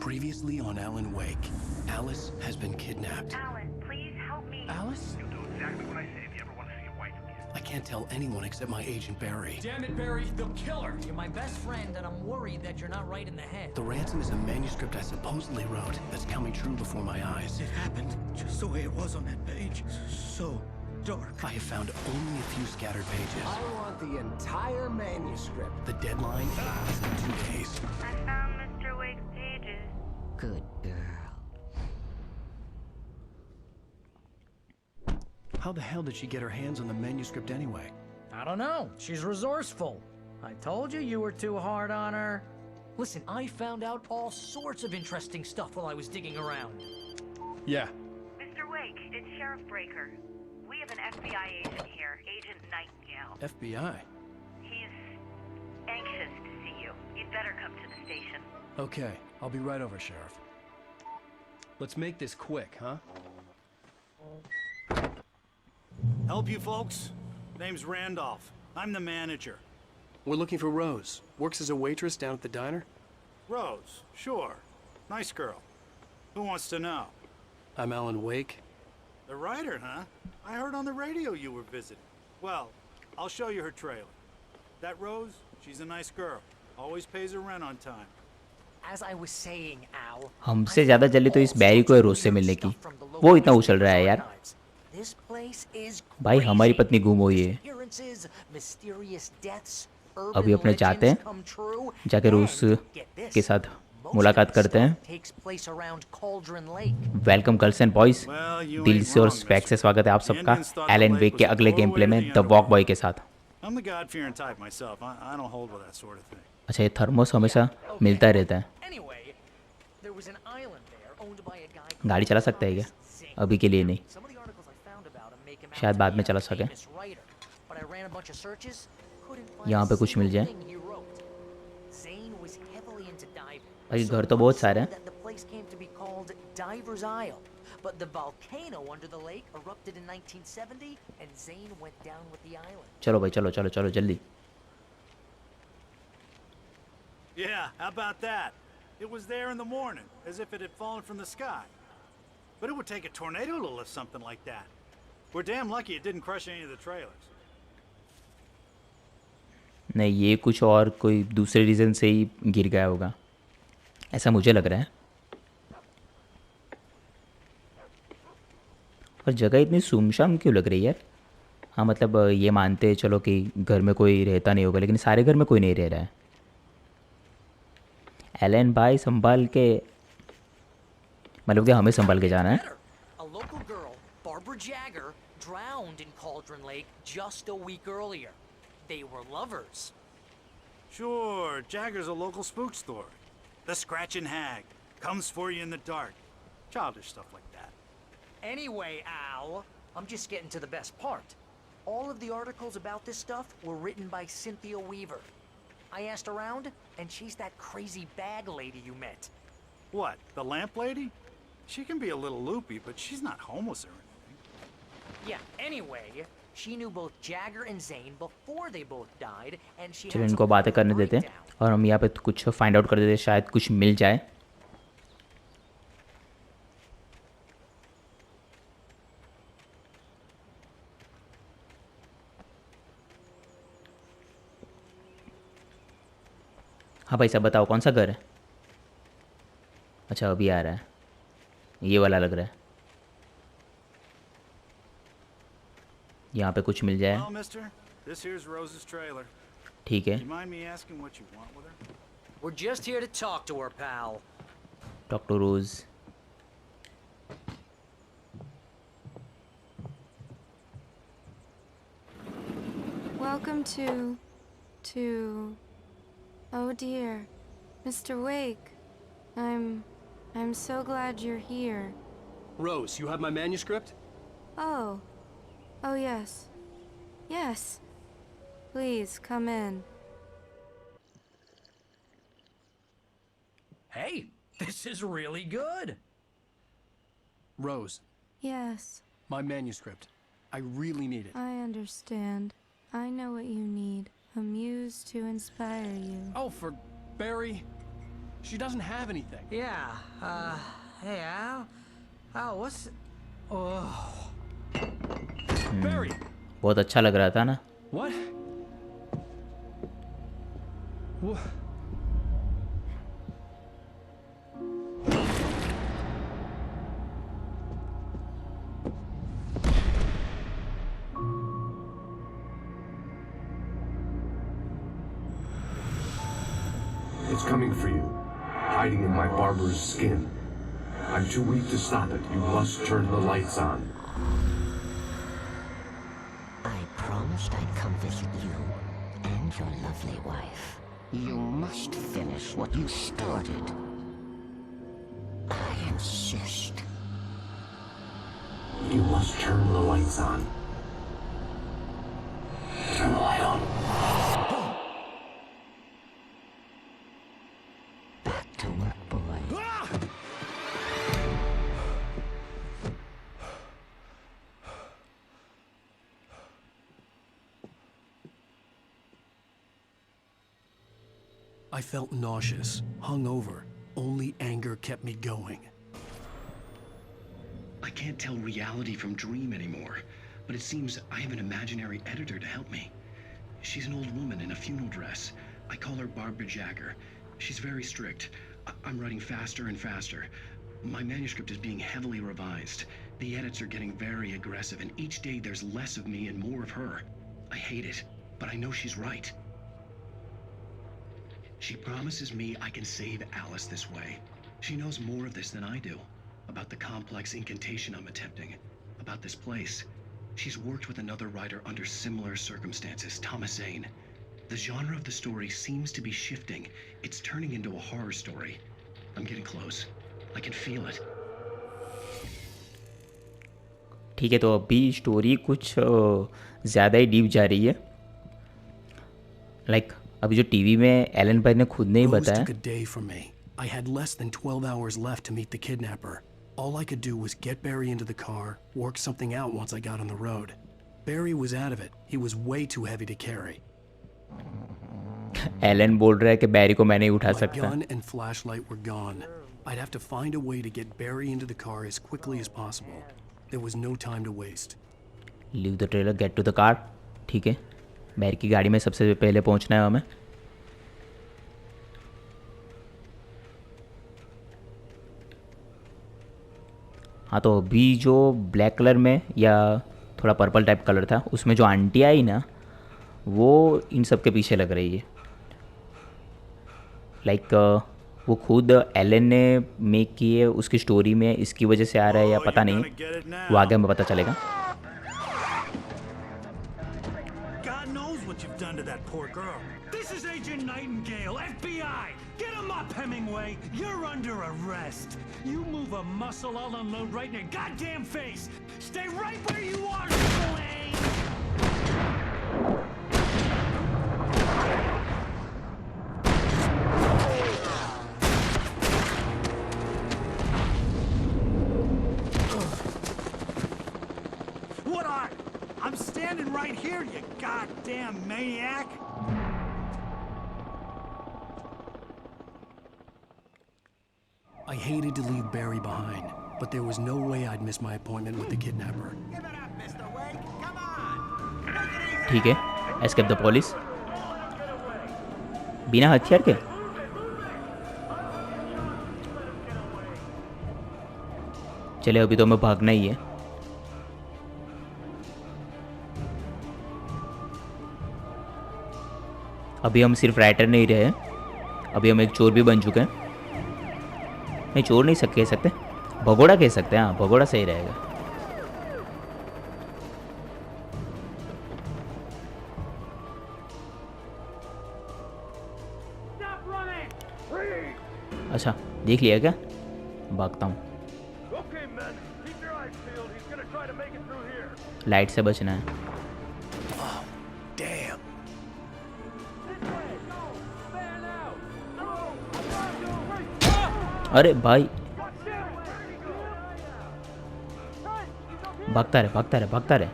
Previously on Alan Wake, Alice has been kidnapped. Alan, please help me. Alice? You'll do exactly what I say if you ever want to see your wife again. I can't tell anyone except my agent Barry. Damn it, Barry, they'll kill her. You're my best friend, and I'm worried that you're not right in the head. The ransom is a manuscript I supposedly wrote that's coming true before my eyes. It happened just the way it was on that page. So dark. I have found only a few scattered pages. I want the entire manuscript. The deadline is in 2 days. I found Mr. Wake's pages. Good girl. How the hell did she get her hands on the manuscript anyway? I don't know. She's resourceful. I told you you were too hard on her. Listen, I found out all sorts of interesting stuff while I was digging around. Yeah. Mr. Wake, it's Sheriff Breaker. We have an FBI agent here, Agent Nightingale. FBI? He's anxious to see you. You'd better come to the station. Okay, I'll be right over, Sheriff. Let's make this quick, huh? Help you folks? Name's Randolph. I'm the manager. We're looking for Rose. Works as a waitress down at the diner. Rose, sure. Nice girl. Who wants to know? I'm Alan Wake. The writer, huh? I heard on the radio you were visiting. Well, I'll show you her trailer. That Rose, she's a nice girl. Always pays her rent on time. As I was saying, Al, हमसे ज़्यादा जल्दी तो इस बैरी को है रोज से मिलने की। वो इतना उछल रहा है यार। This place is भाई हमारी पत्नी गुम हुई है। Disappearances, mysterious deaths, अभी अपने जाते हैं, जाके रोज के साथ मुलाकात करते हैं। वेलकम गर्ल्स एंड बॉयज, दिल से और स्पैक से स्वागत है आप सबका एलन वेक के अगले गेम प्ले में द वॉक बॉय के साथ। अच्छा, ये थर्मोस हमेशा मिलता रहता है। गाड़ी चला सकता है क्या? अभी के लिए नहीं, शायद बाद में चला सके। यहाँ पे कुछ मिल जाए। भाई घर तो बहुत सारे हैं। But the volcano under the lake erupted in 1970 and Zane went down with the island. चलो भाई, चलो चलो चलो जल्दी। Yeah, how about that? It was there in the morning, as if it had fallen from the sky. But it would take a tornado to lift something like that. We're damn lucky it didn't crush any of the trailers. नहीं, ये कुछ और कोई दूसरे reason से ही गिर गया होगा, ऐसा मुझे लग रहा है। और जगह इतनी सुमशाम क्यों लग रही है यार? हाँ मतलब ये मानते हैं चलो कि घर में कोई रहता नहीं होगा, लेकिन सारे घर में कोई नहीं रह रहा है। एलन भाई संभाल के, मतलब कि हमें संभाल के जाना है। Drowned in Cauldron Lake just a week earlier. They were lovers. Sure, Jagger's a local spook story. The Scratching Hag comes for you in the dark. Childish stuff like that. Anyway, Al, I'm just getting to the best part. All of the articles about this stuff were written by Cynthia Weaver. I asked around, and she's that crazy bag lady you met. What, the lamp lady? She can be a little loopy, but she's not homeless or anything. Yeah, anyway, she knew both Jagger and Zane before they both died, and she चलो इनको बातें करने देते हैं और हम यहाँ पे कुछ फाइंड आउट कर देते हैं, शायद कुछ मिल जाए। हाँ भाई साहब बताओ कौन सा घर है? अच्छा अभी आ रहा है, ये वाला लग रहा है। यहाँ पे कुछ मिल जाए। ठीक है। We're just here to talk to her, pal. Talk to Rose. Welcome to... Oh dear, Mr. Wake. I'm so glad you're here. Rose, you have my manuscript? Oh. Oh, yes. Yes. Please, come in. Hey, this is really good. Rose. Yes. My manuscript. I really need it. I understand. I know what you need. A muse to inspire you. Oh, for Barry. She doesn't have anything. Yeah, hey, Al. Al, what's... Oh. Barry! बहुत अच्छा लग रहा था ना. What? What? It's coming for you, hiding in my barber's skin. I'm too weak to stop it. You must turn the lights on. I promised I'd come visit you and your lovely wife. You must finish what you started. I insist. You must turn the lights on. Turn the light on. Back to work, boy. I felt nauseous, hungover. Only anger kept me going. I can't tell reality from dream anymore, but it seems I have an imaginary editor to help me. She's an old woman in a funeral dress. I call her Barbara Jagger. She's very strict. I'm writing faster and faster. My manuscript is being heavily revised. The edits are getting very aggressive, and each day there's less of me and more of her. I hate it, but I know she's right. She promises me I can save Alice this way. She knows more of this than I do. About the complex incantation I'm attempting. About this place. She's worked with another writer under similar circumstances, Thomas Zane. The genre of the story seems to be shifting. It's turning into a horror story. I'm getting close. I can feel it. ठीक है, तो अभी story कुछ ज़्यादा ही deep जा रही है. Like अभी जो टीवी में एलन भाई ने खुद ने ही Rose बताया. took a day from me. I had less than 12 hours left to meet the kidnapper. All I could do was get Barry into the car, work something out once I got on the road. Barry was out of it. He was way too heavy to carry. Alan बोल रहा है कि बैरी को मैं नहीं उठा My सकता. gun and flashlight were gone. I'd have to find a way to get Barry into the car as quickly as possible. There was no time to waste. Leave the trailer, get to the car. ठीक है, बैरी की गाड़ी में सबसे पहले पहुंचना है हमें. हाँ, तो अभी जो ब्लैक कलर में या थोड़ा पर्पल टाइप कलर था उसमें जो आंटी आई ना, वो इन सब के पीछे लग रही है. लाइक वो खुद एलन ने मेक की है, उसकी स्टोरी में इसकी वजह से आ रहा है या पता नहीं, वो आगे हमें पता चलेगा. God knows what you've done to that poor girl. This is Agent Nightingale, FBI. Get him up, Hemingway. You're under arrest. You move a muscle, I'll unload right in your goddamn face. Stay right where you are, Slade. What are? I'm standing right here, you goddamn maniac. I hated to leave Barry behind, but there was no way I'd miss my appointment with the kidnapper. ठीक है, escape the police. बिना हथियार के. चले, अभी तो हमें भागना ही है. अभी हम सिर्फ राइटर नहीं रहे, अभी हम एक चोर भी बन चुके हैं. नहीं, चोर नहीं कह सकते, भगोड़ा कह सकते हैं. हाँ, भगोड़ा सही रहेगा. अच्छा, देख लिया क्या? भागता हूँ. लाइट से बचना है. अरे भाई, भागता रहे, भागता रहे, भागता रहे.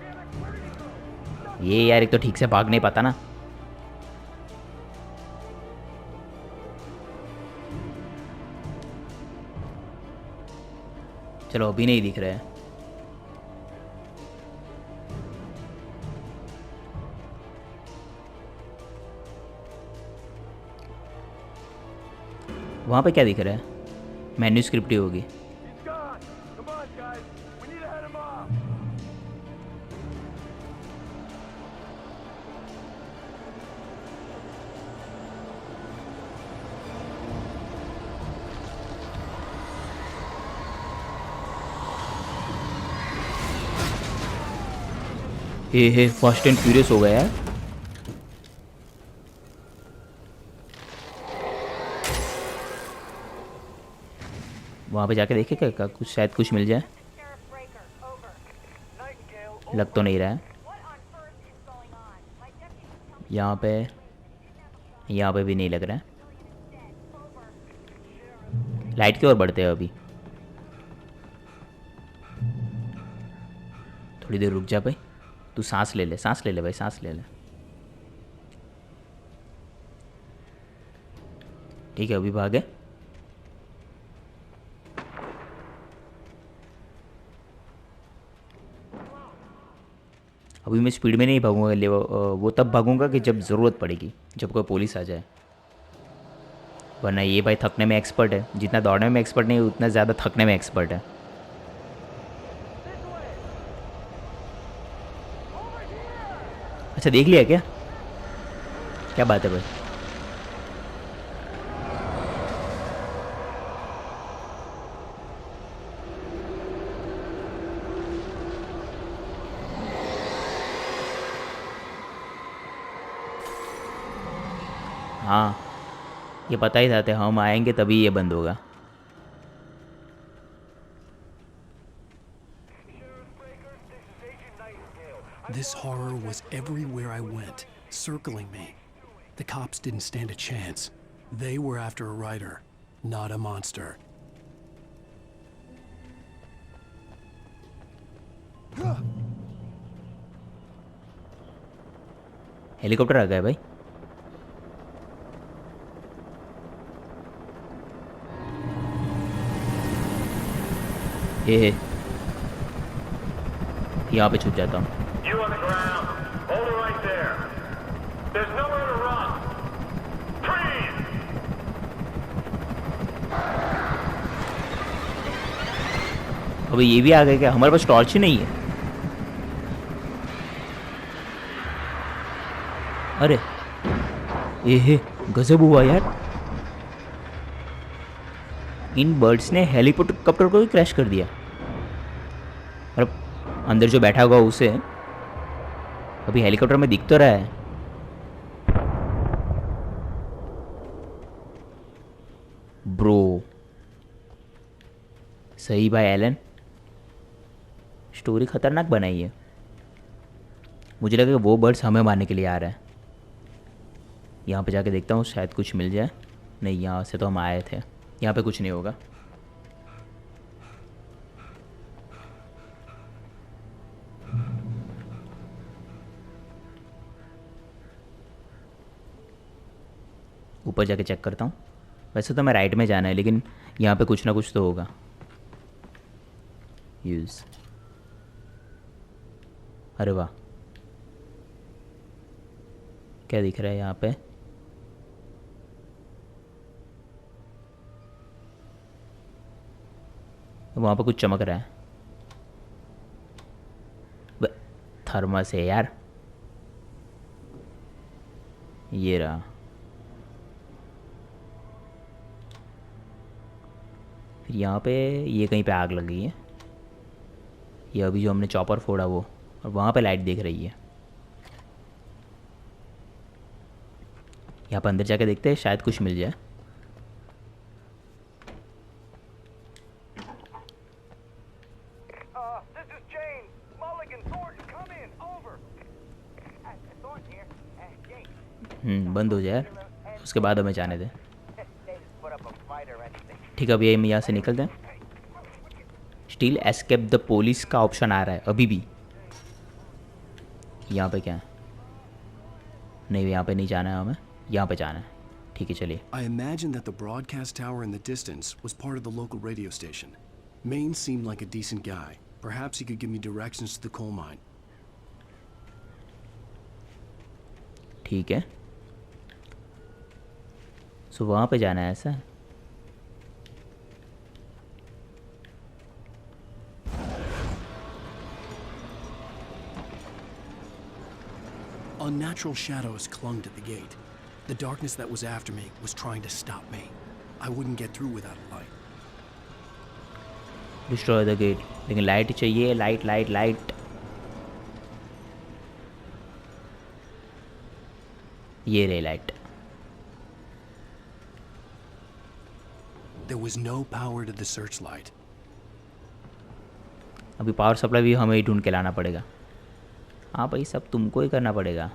ये यार, एक तो ठीक से भाग नहीं पाता ना. चलो अभी नहीं दिख रहा है। वहाँ पे क्या दिख रहा है? मैन्यूस्क्रिप्ट ही होगी। हे फास्ट एंड फ्यूरियस हो गया यार। वहाँ पे जाके देखे क्या कुछ, शायद कुछ मिल जाए। लग तो नहीं रहा है। यहाँ पे भी नहीं लग रहा है। लाइट की ओर बढ़ते हैं अभी। थोड़ी देर रुक जा भाई, तू सांस ले ले भाई, सांस ले ले। ठीक है, अभी भागे। अभी मैं स्पीड में नहीं भागूंगा, वो तब भागूंगा कि जब ज़रूरत पड़ेगी, जब कोई पुलिस आ जाए। वरना ये भाई थकने में एक्सपर्ट है। जितना दौड़ने में एक्सपर्ट नहीं, उतना ज़्यादा थकने में एक्सपर्ट है। अच्छा, देख लिया क्या? क्या बात है भाई। हाँ, ये पता ही था, हम आएंगे तभी ये बंद होगा। This horror was everywhere I went, circling me. The cops didn't stand a chance. They were after a writer, not a monster. Helicopter आ गया भाई। ये यहाँ पे छुप जाता हूँ। You on the ground. Hold it right there. There's nowhere to run. Freeze! अबे ये भी आ गए क्या? हमारे पास टॉर्च ही नहीं है। अरे ये गजब हुआ यार। इन बर्ड्स ने हेलीकॉप्टर को भी क्रैश कर दिया। और अंदर जो बैठा हुआ उसे अभी हेलीकॉप्टर में दिख तो रहा है। ब्रो सही भाई एलन, स्टोरी खतरनाक बनाई है। मुझे लगा कि वो बर्ड्स हमें मारने के लिए आ रहा है। यहाँ पे जाके देखता हूँ, शायद कुछ मिल जाए। नहीं, यहाँ से तो हम आए थे, यहाँ पे कुछ नहीं होगा। ऊपर जाके चेक करता हूँ। वैसे तो मैं राइट में जाना है, लेकिन यहाँ पे कुछ ना कुछ तो होगा। यूज़, अरे वाह, क्या दिख रहा है यहाँ पे? वहाँ पे कुछ चमक रहा है। थर्मस है यार। ये रहा। फिर यहाँ पे ये कहीं पे आग लगी है। ये अभी जो हमने चॉपर फोड़ा वो, और वहाँ पे लाइट दिख रही है। यहाँ पर अंदर जाके देखते हैं, शायद कुछ मिल जाए। बंद हो जाए, उसके बाद हमें जाने दें। ठीक है, अभी हम यहाँ से निकलते हैं। स्टिल एस्केप द पुलिस का ऑप्शन आ रहा है अभी भी। यहाँ पे क्या है? नहीं, यहाँ पे नहीं जाना है हमें, यहाँ पे जाना है। ठीक है, चलिए। I imagine that the broadcast tower in the distance was part of the local radio station. Maine seemed like a decent guy. Perhaps he could give me directions to the coal mine. ठीक है, सो वहाँ पे जाना है ऐसा? Unnatural shadows clung to the gate. The darkness that was after me was trying to stop me. I wouldn't get through without a light. Destroy the gate. लेकिन light चाहिए, light light light. ये रही light. There was no power to the searchlight. अभी power supply भी हमें ही ढूंढ के लाना पड़ेगा। हाँ भाई, सब तुमको ही करना पड़ेगा।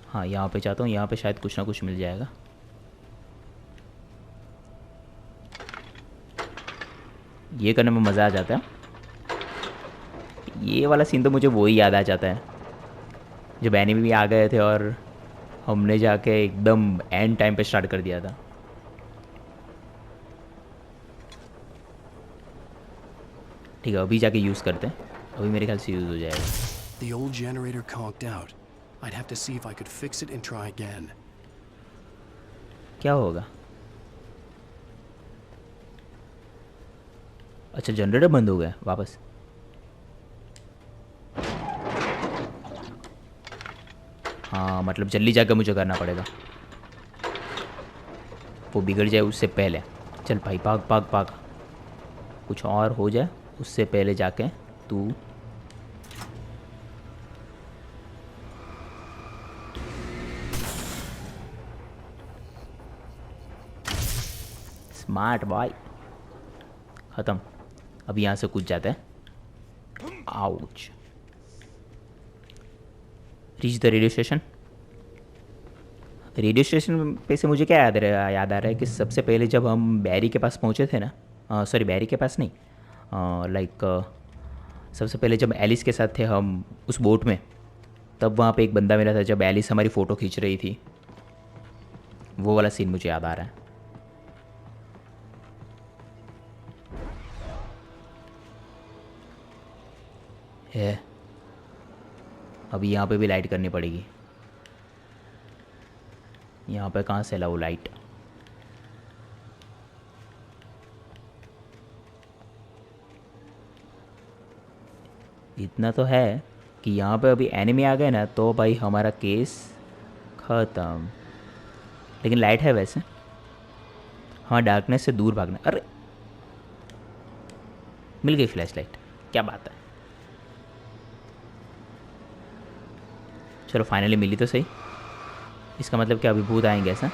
हाँ, यहाँ पे चाहता हूँ, यहाँ पे शायद कुछ ना कुछ मिल जाएगा। ये करने में मज़ा आ जाता है। ये वाला सीन तो मुझे वो ही याद आ जाता है जब एनिमी भी आ गए थे और हमने जाके एकदम एंड टाइम पे स्टार्ट कर दिया था। ठीक है, अभी जाके यूज़ करते हैं। अभी मेरे ख्याल से यूज़ हो जाएगा। The old generator conked out. I'd have to see if I could fix it and try again. क्या होगा? अच्छा, जनरेटर बंद हो गया वापस। हाँ, मतलब जल्दी जाकर मुझे करना पड़ेगा, वो बिगड़ जाए उससे पहले। चल भाई, भाग भाग भाग, कुछ और हो जाए उससे पहले जाके तू। Smart boy. ख़त्म। अब यहाँ से कूद जाते हैं। Ouch. Reach the radio station. Radio station पे से मुझे क्या याद आ रहा है कि सबसे पहले जब हम बैरी के पास पहुँचे थे ना, सॉरी बैरी के पास नहीं, सबसे पहले जब एलिस के साथ थे हम उस बोट में, तब वहाँ पे एक बंदा मिला था जब एलिस हमारी फ़ोटो खींच रही थी। वो वाला सीन मुझे याद आ रहा है। अभी यहाँ पे भी लाइट करनी पड़ेगी। यहाँ पे कहाँ से लाऊं लाइट? इतना तो है कि यहाँ पे अभी एनिमी आ गए ना तो भाई हमारा केस ख़त्म। लेकिन लाइट है वैसे। हाँ, डार्कनेस से दूर भागना। अरे मिल गई फ्लैश लाइट, क्या बात है। चलो फाइनली मिली तो सही। इसका मतलब क्या अभी भूत आएंगे ऐसा?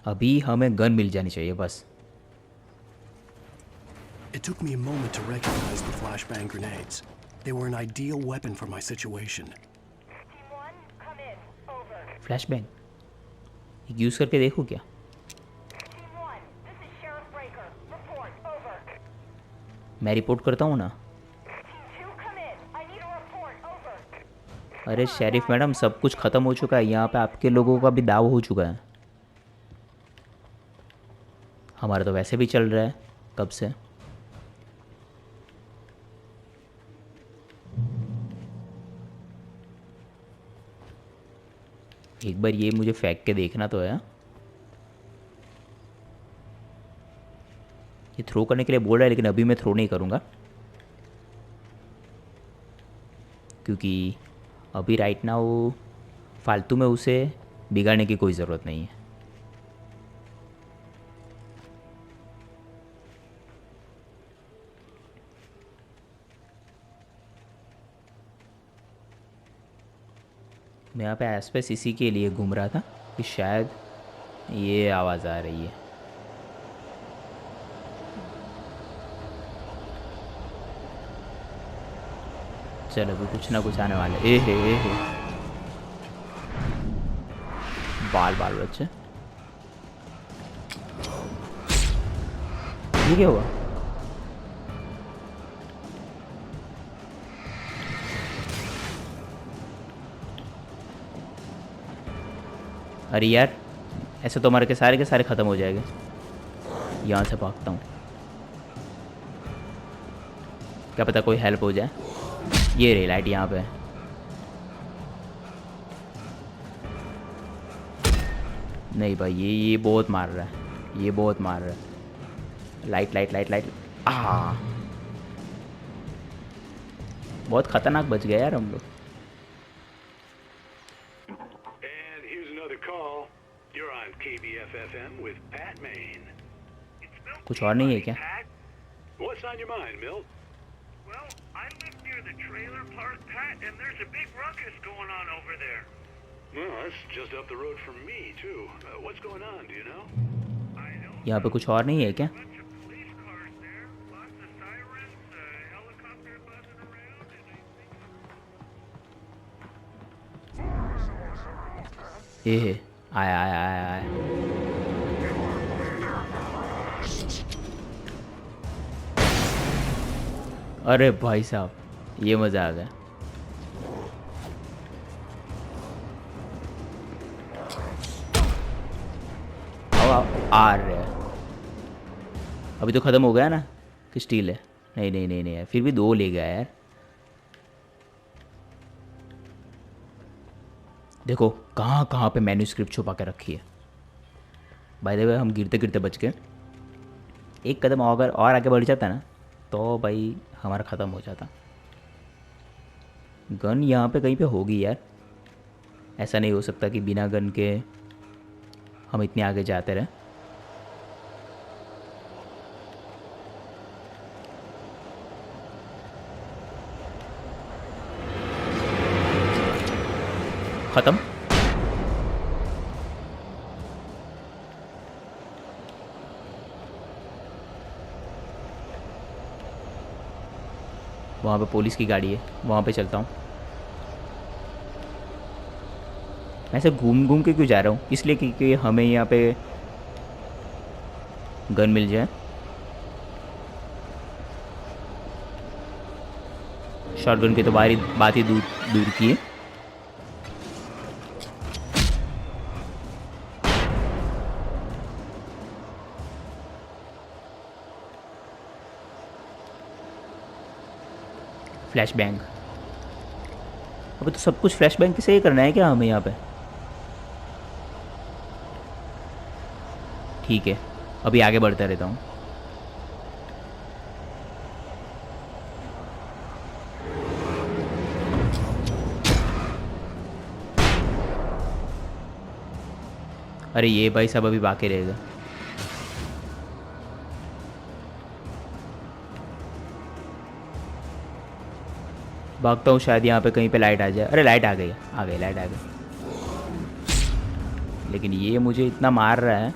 अभी हमें गन मिल जानी चाहिए बस। It took me a moment to recognize the flashbang grenades. They were an ideal weapon for my situation. Flashbang use करके देखो क्या? मैं रिपोर्ट करता हूँ ना। अरे शेरिफ मैडम, सब कुछ ख़त्म हो चुका है यहाँ पे, आपके लोगों का भी दाव हो चुका है। हमारा तो वैसे भी चल रहा है कब से। एक बार ये मुझे फेंक के देखना तो है। ये थ्रो करने के लिए बोल रहा है, लेकिन अभी मैं थ्रो नहीं करूँगा क्योंकि अभी राइट नाउ फालतू में उसे बिगाड़ने की कोई ज़रूरत नहीं है। मैं यहाँ पे आसपास इसी के लिए घूम रहा था कि शायद ये आवाज़ आ रही है। चलो अभी कुछ ना कुछ आने वाला है। ए हे बाल बाल बच्चे। ये क्या हुआ? अरे यार, ऐसे तो हमारे के सारे ख़त्म हो जाएंगे। यहाँ से भागता हूँ, क्या पता कोई हेल्प हो जाए। ये रही लाइट यहाँ पे। नहीं भाई, ये बहुत मार रहा है, ये बहुत मार रहा है। Light light light light. बहुत खतरनाक बच गया यार हम लोग। कुछ और नहीं है क्या? What's on your mind, Milt? Well, I live near the trailer park, Pat, and there's a big ruckus going on over there. Well, that's just up the road from me, too. What's going on, do you know? I know. यहाँ पे कुछ और नहीं है क्या? Bunch of police cars there, lots of sirens, helicopter buzzing around, and I think... ये आया आया आया आया। अरे भाई साहब, ये मज़ा आ गया। आ रहे हैं। अभी तो ख़त्म हो गया ना कि स्टील है? नहीं नहीं नहीं नहीं, फिर भी 2 ले गया यार। देखो कहाँ कहाँ पे मैन्यूस्क्रिप्ट छुपा के रखी है। बाय द वे, हम गिरते गिरते बच गए। एक कदम अगर और आगे बढ़ जाता ना तो भाई हमारा ख़त्म हो जाता। गन यहाँ पे कहीं पे होगी यार। ऐसा नहीं हो सकता कि बिना गन के हम इतने आगे जाते रहे। ख़त्म। वहाँ पे पुलिस की गाड़ी है, वहाँ पे चलता हूँ। मैं ऐसे घूम घूम के क्यों जा रहा हूँ? इसलिए क्योंकि हमें यहाँ पे गन मिल जाए। शॉटगन की तो बात ही दूर की है। Flash bang. अबे तो सब कुछ फ्लैश बैंग से ही करना है क्या हमें यहाँ पे? ठीक है, अभी आगे बढ़ता रहता हूँ। अरे ये भाई सब अभी बाकी रहेगा। भागता हूँ, शायद यहाँ पे कहीं पे लाइट आ जाए। अरे लाइट आ गई, लाइट आ गई। लेकिन ये मुझे इतना मार रहा है।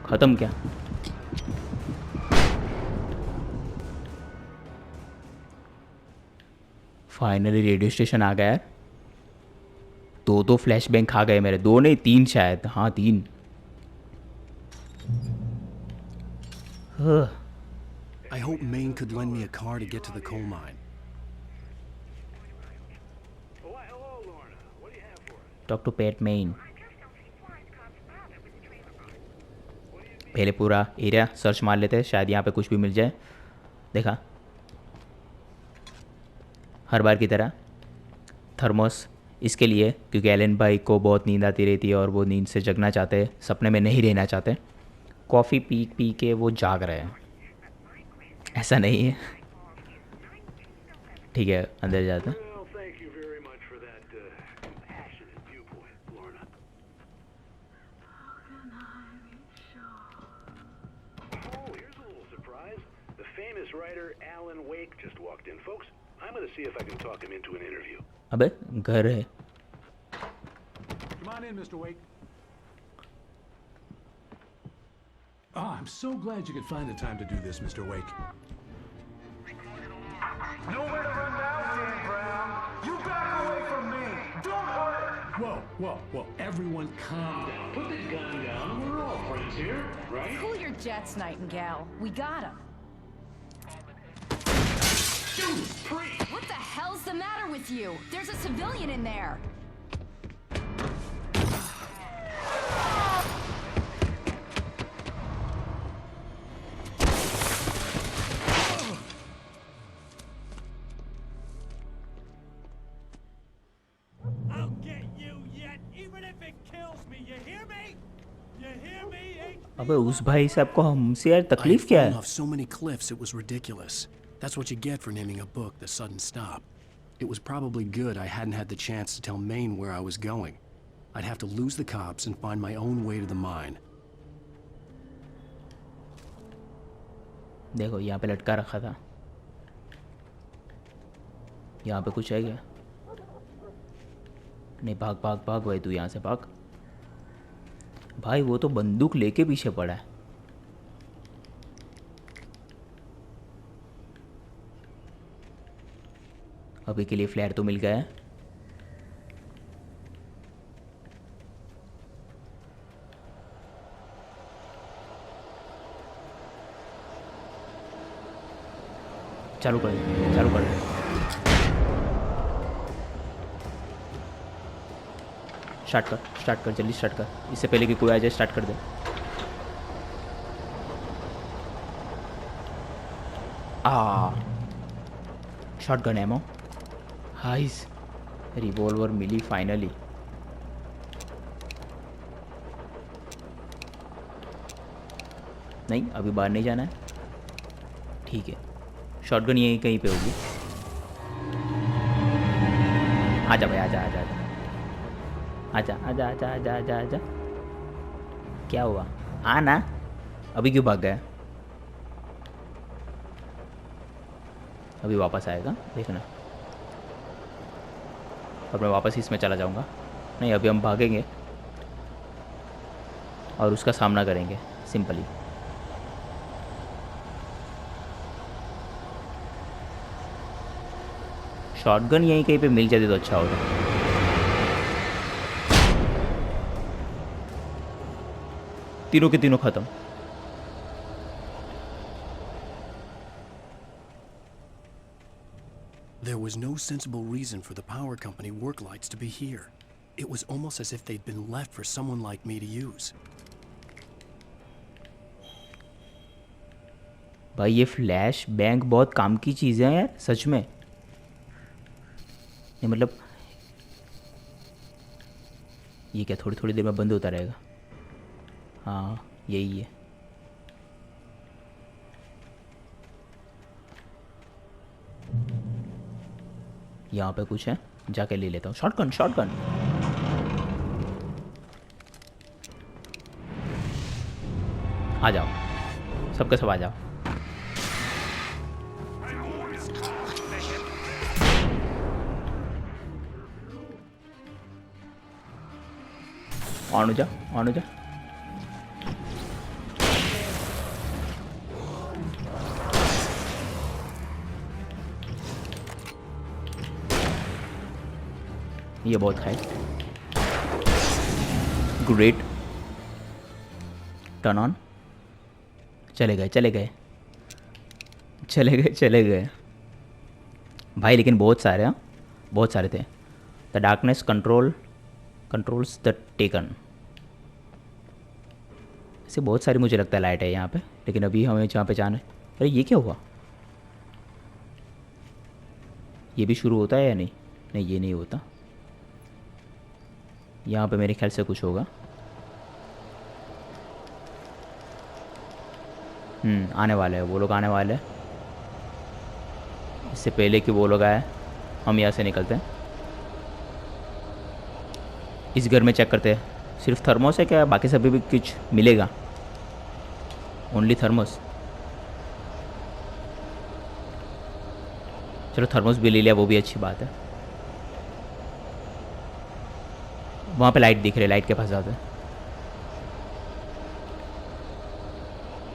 खत्म क्या? फाइनली रेडियो स्टेशन आ गया है। 2 फ्लैश बैंग खा गए मेरे। 2 नहीं 3 शायद। हाँ 3। I hope Maine could lend me a car to get to the coal mine. Talk to Pat Maine. पहले पूरा एरिया सर्च मार लेते हैं, शायद यहाँ पे कुछ भी मिल जाए। देखा, हर बार की तरह थर्मोस इसके लिए, क्योंकि एलन भाई को बहुत नींद आती रहती है और वो नींद से जगना चाहते हैं, सपने में नहीं रहना चाहते। कॉफ़ी पी के वो जाग रहे हैं। ऐसा नहीं है। ठीक है, अंदर जाते हैं। अबे घर है। Come on in, Mr. Wake. Oh, I'm so glad you could find the time to do this, Mr. Wake. Nowhere to run now, Dan Brown. You got Whoa. Everyone calm down. Put the gun down. We're all friends here, right? Cool your jets, Nightingale. We got him. Dude, freak! What the hell's the matter with you? There's a civilian in there. I'll get you yet, even if it kills me. You hear me? You hear me? अबे उस भाई साहब को हमसे यार तकलीफ क्या है? off so many cliffs it was ridiculous. That's what you get for naming a book The Sudden Stop. It was probably good I hadn't had the chance to tell Maine where I was going. I'd have to lose the cops and find my own way to the mine. देखो यहाँ पे लटका रखा था. यहाँ पे कुछ है क्या? नहीं, भाग भाग भाग भाई, तू यहाँ से भाग. भाई वो तो बंदूक लेके पीछे पड़ा है. अभी के लिए फ्लेयर तो मिल गया है. चालू कर स्टार्ट कर जल्दी स्टार्ट कर. इससे पहले कि कोई आ जाए स्टार्ट कर दे. Shotgun ammo. हाइस, रिवॉल्वर मिली फाइनली. नहीं, अभी बाहर नहीं जाना है. ठीक है, शॉटगन यहीं कहीं पे होगी. आजा भाई, आजा. क्या हुआ? आना. अभी क्यों भाग गया? अभी वापस आएगा, देखना. अब मैं वापस इसमें चला जाऊंगा. नहीं, अभी हम भागेंगे और उसका सामना करेंगे सिंपली. शॉटगन यहीं कहीं पे मिल जाती तो अच्छा होता. तीनों के तीनों खत्म. There was no sensible reason for the power company work lights to be here. It was almost as if they'd been left for someone like me to use. भाई ये फ्लैश बैंक बहुत काम की चीज़ें हैं यार, सच में. ये मतलब ये क्या थोड़ी थोड़ी देर में बंद होता रहेगा? हाँ, यही है. यहाँ पे कुछ है, जाके ले लेता हूँ. शॉटगन. आ जाओ, सबके सब आ जाओ. ऑन हो जा. ये बहुत खाए. ग्रेट. Turn on. चले गए भाई, लेकिन बहुत सारे. हाँ, बहुत सारे थे. The darkness controls the taken. ऐसे बहुत सारी मुझे लगता है लाइट है यहाँ पे. लेकिन अभी हमें जहाँ पे जाना है. अरे ये क्या हुआ? ये भी शुरू होता है या नहीं? नहीं, ये नहीं होता. यहाँ पे मेरे ख्याल से कुछ होगा. आने वाले हैं वो लोग, आने वाले हैं. इससे पहले कि वो लोग आए हम यहाँ से निकलते हैं. इस घर में चेक करते हैं. सिर्फ थर्मोस है क्या? बाकी सभी भी कुछ मिलेगा? Only thermos. चलो थर्मोस भी ले लिया, वो भी अच्छी बात है. वहाँ पे लाइट दिख रही है, लाइट के पास जाते हैं.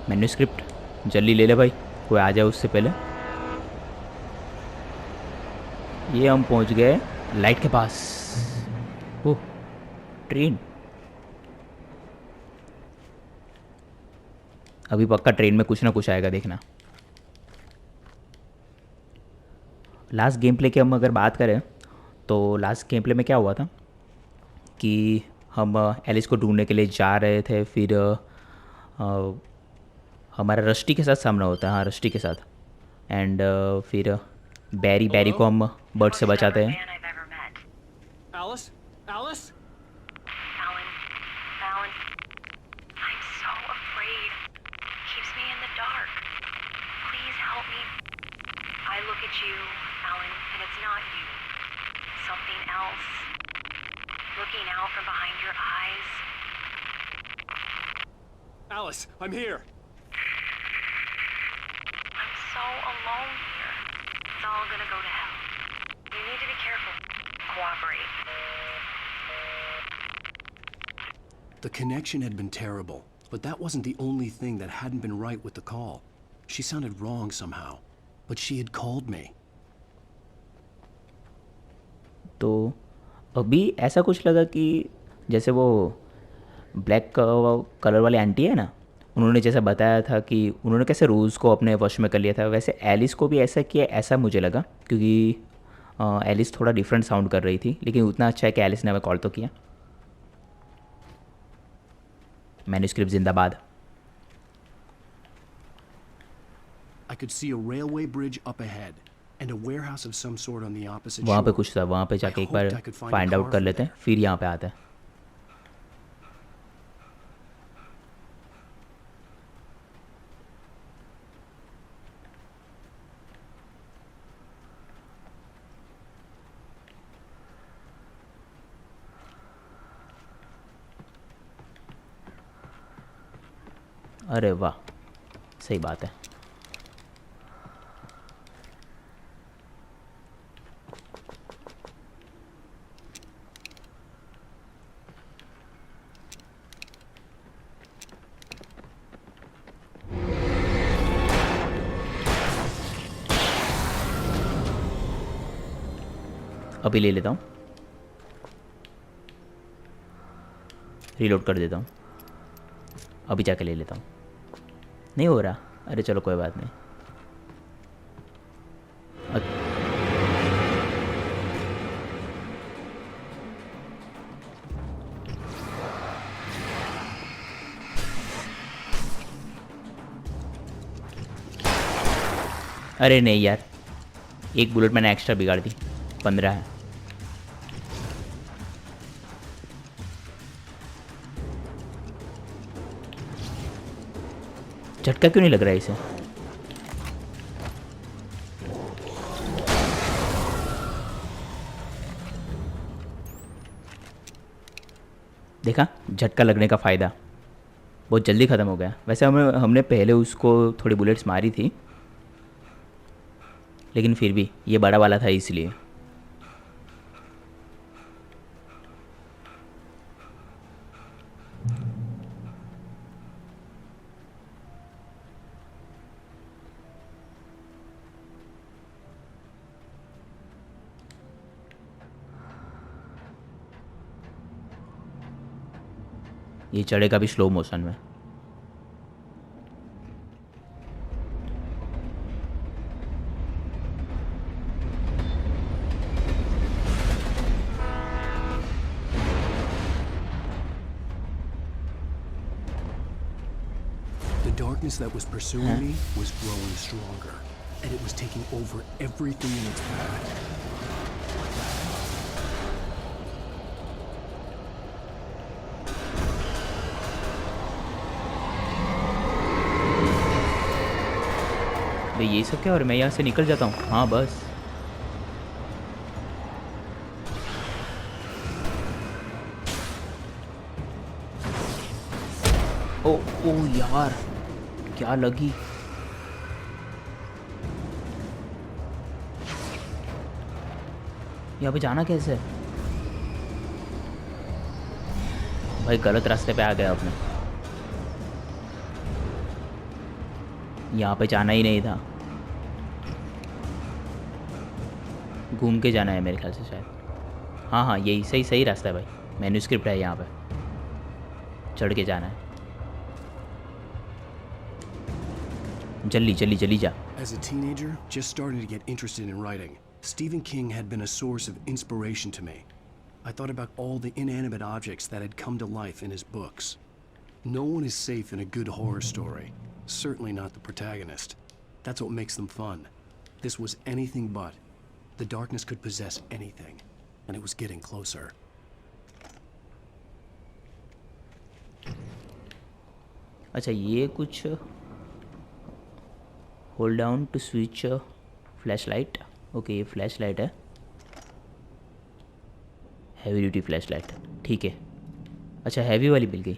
मैन्यूस्क्रिप्ट जल्दी ले ले भाई, कोई आ जाए उससे पहले. ये हम पहुँच गए लाइट के पास. ओह, ट्रेन, अभी पक्का ट्रेन में कुछ ना कुछ आएगा, देखना। लास्ट गेम प्ले की हम अगर बात करें तो लास्ट गेम प्ले में क्या हुआ था कि हम एलिस को ढूंढने के लिए जा रहे थे, फिर हमारा रस्टी के साथ सामना होता है, हाँ रस्टी के साथ, एंड फिर बैरी को हम बर्ड से बचाते हैं। Alice? Alice? Alan, I'm so afraid. Keeps me in the dark. Please help me. I look at you, Alan, and it's not you. Something else. Looking out from behind your eyes. Alice, I'm here. I'm so alone here. It's all gonna go to hell. You need to be careful. Cooperate. The connection had been terrible, but that wasn't the only thing that hadn't been right with the call. She sounded wrong somehow, but she had called me. तो अभी ऐसा कुछ लगा कि जैसे वो black colour वाली aunty है ना, उन्होंने जैसा बताया था कि उन्होंने कैसे रोज़ को अपने वश में कर लिया था, वैसे एलिस को भी ऐसा किया, ऐसा मुझे लगा, क्योंकि एलिस थोड़ा डिफरेंट साउंड कर रही थी, लेकिन उतना अच्छा है कि एलिस ने हमें कॉल तो किया। मैन्यूस्क्रिप्ट जिंदाबाद। I could see a railway bridge up ahead and a warehouse of some sort on the opposite वहाँ पे shore. कुछ था, वहाँ पे जाके I एक बार hoped I could find a find car out कर from लेते हैं, there. फिर यहाँ पे आते हैं। अरे वाह, सही बात है। अभी ले लेता हूँ, रीलोड कर देता हूँ, अभी जाके ले लेता हूँ। नहीं हो रहा, अरे चलो कोई बात नहीं। अरे नहीं यार, एक बुलेट मैंने एक्स्ट्रा बिगाड़ दी, 15 है। झटका क्यों नहीं लग रहा है इसे? देखा, झटका लगने का फ़ायदा, बहुत जल्दी ख़त्म हो गया। वैसे हमने पहले उसको थोड़ी बुलेट्स मारी थी, लेकिन फिर भी ये बड़ा वाला था इसलिए। ये चढ़ेगा भी स्लो मोशन में। The darkness that was pursuing me was growing stronger, and it was taking over everything in its path. ये सब क्या, और मैं यहाँ से निकल जाता हूँ। हाँ बस, ओ ओ यार क्या लगी। यहाँ पे जाना कैसे? भाई गलत रास्ते पे आ गया आपने, यहाँ पे जाना ही नहीं था, घूम के जाना है मेरे ख्याल से शायद। हाँ हाँ, यही सही रास्ता है भाई, मैन्यूस्क्रिप्ट है यहाँ पे, चढ़ के जाना है। जल्दी जल्दी जल्दी जा। As a teenager, just starting to get interested in writing, Stephen King had been a source of inspiration to me. I thought about all the inanimate objects that had come to life in his books. No one is safe in a good horror story. Certainly not the protagonist. That's what makes them fun. This was anything but. The darkness could possess anything, and it was getting closer. अच्छा, ये कुछ hold down to switch flashlight. Okay, ये flashlight है, heavy duty flashlight, ठीक है। अच्छा, heavy वाली मिल गई,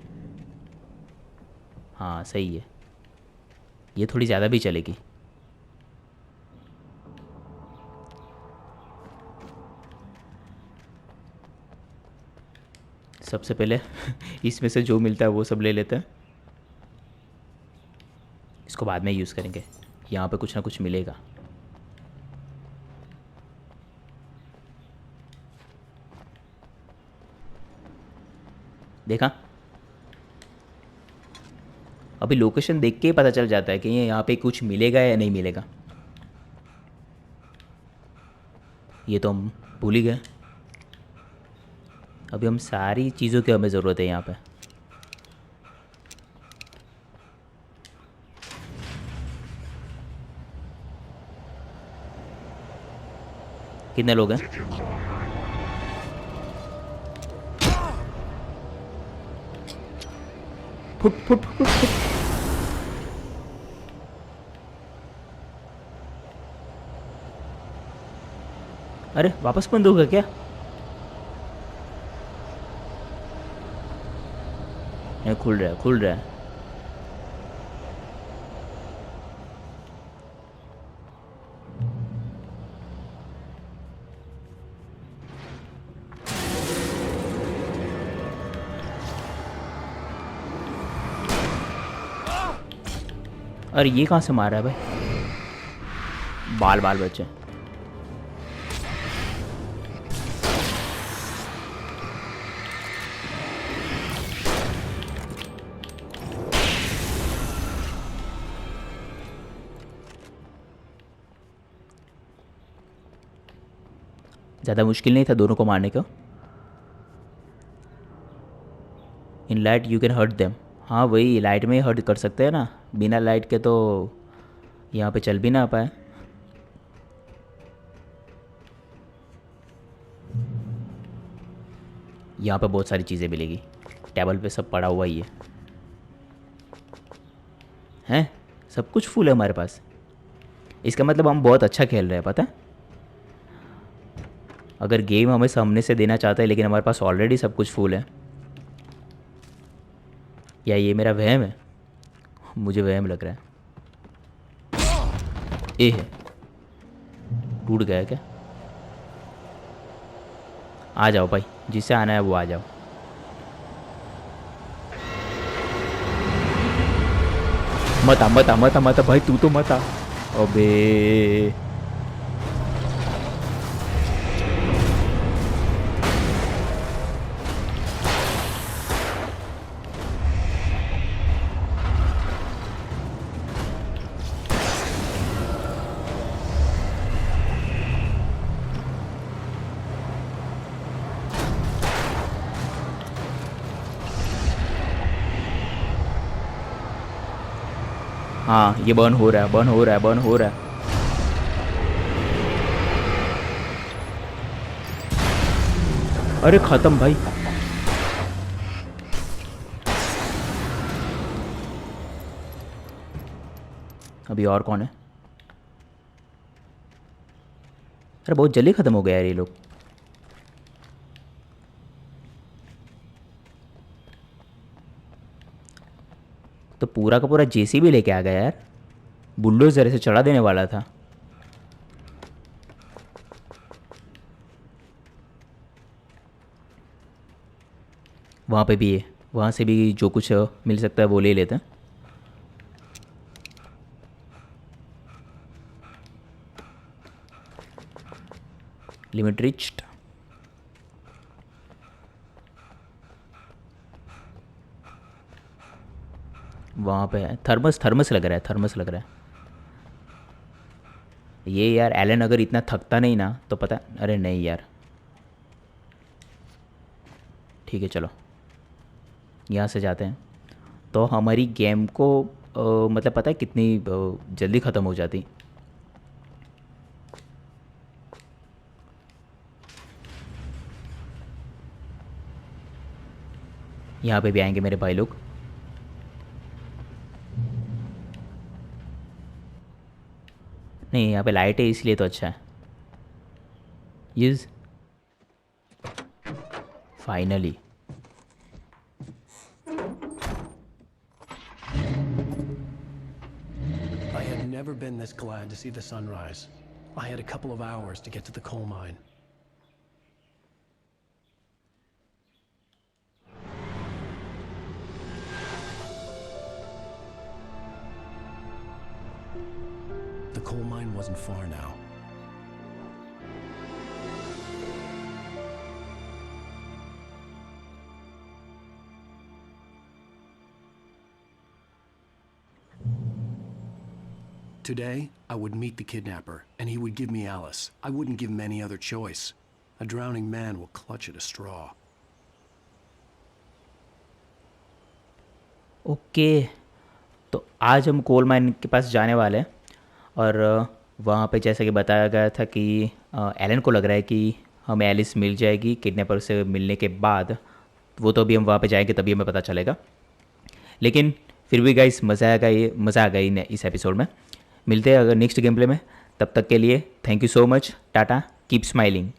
हाँ सही है, ये थोड़ी ज़्यादा भी चलेगी। सबसे पहले इसमें से जो मिलता है वो सब ले लेते हैं, इसको बाद में यूज़ करेंगे। यहाँ पे कुछ ना कुछ मिलेगा। देखा, अभी लोकेशन देख के ही पता चल जाता है कि ये यहाँ पे कुछ मिलेगा या नहीं मिलेगा। ये तो हम भूल ही गए। अभी हम सारी चीज़ों की हमें ज़रूरत है यहाँ पे। कितने लोग हैं? Foot foot foot foot. अरे वापस बंद होगा क्या? नहीं, खुल रहा है, खुल रहा है। अरे ये कहाँ से मार रहा है भाई? बाल बाल बच्चे। ज़्यादा मुश्किल नहीं था दोनों को मारने का। In light you can hurt them. हाँ वही, लाइट में ही हर्ट कर सकते हैं ना, बिना लाइट के तो यहाँ पे चल भी ना पाए। यहाँ पे बहुत सारी चीज़ें मिलेगी, टेबल पे सब पड़ा हुआ ही है। हैं, सब कुछ फुल है हमारे पास। इसका मतलब हम बहुत अच्छा खेल रहे हैं, पता है। अगर गेम हमें सामने से देना चाहता है लेकिन हमारे पास ऑलरेडी सब कुछ फुल है, या ये मेरा वहम है? मुझे वहम लग रहा है। ए है, टूट गया क्या? आ जाओ भाई, जिसे आना है वो आ जाओ। मत आ मत आ मत आ मत आ भाई, तू तो मत आ। अबे हाँ, ये बर्न हो रहा है, बर्न हो रहा है, बर्न हो रहा है। अरे खत्म भाई। अभी और कौन है? अरे बहुत जल्दी खत्म हो गया यार ये लोग। तो पूरा का पूरा जेसीबी लेके आ गया यार, बुलडोजर से चढ़ा देने वाला था। वहाँ पे भी है, वहाँ से भी जो कुछ मिल सकता है वो ले लेते हैं। Limit reached. वहाँ पे है थर्मस, थर्मस लग रहा है, थर्मस लग रहा है। ये यार एलन अगर इतना थकता नहीं ना तो पता, अरे नहीं यार, ठीक है चलो यहाँ से जाते हैं। तो हमारी गेम को मतलब पता है कितनी जल्दी ख़त्म हो जाती। यहाँ पे भी आएंगे मेरे भाई लोग। नहीं यहाँ पे लाइट है इसलिए तो अच्छा है। Use finally. I had never been this glad to see the sunrise. I had a couple of hours to get to the coal mine. The coal mine wasn't far now. Today, I would meet the kidnapper, and he would give me Alice. I wouldn't give him any other choice. A drowning man will clutch at a straw. Okay तो आज हम coal mine के पास जाने वाले हैं और वहाँ पे जैसा कि बताया गया था कि एलन को लग रहा है कि हमें एलिस मिल जाएगी किडनैपर से मिलने के बाद। वो तो अभी हम वहाँ पे जाएंगे तभी हमें पता चलेगा। लेकिन फिर भी गाइस मज़ा आ गई इस एपिसोड में। मिलते हैं अगर नेक्स्ट गेम प्ले में, तब तक के लिए thank you so much, Tata, keep smiling.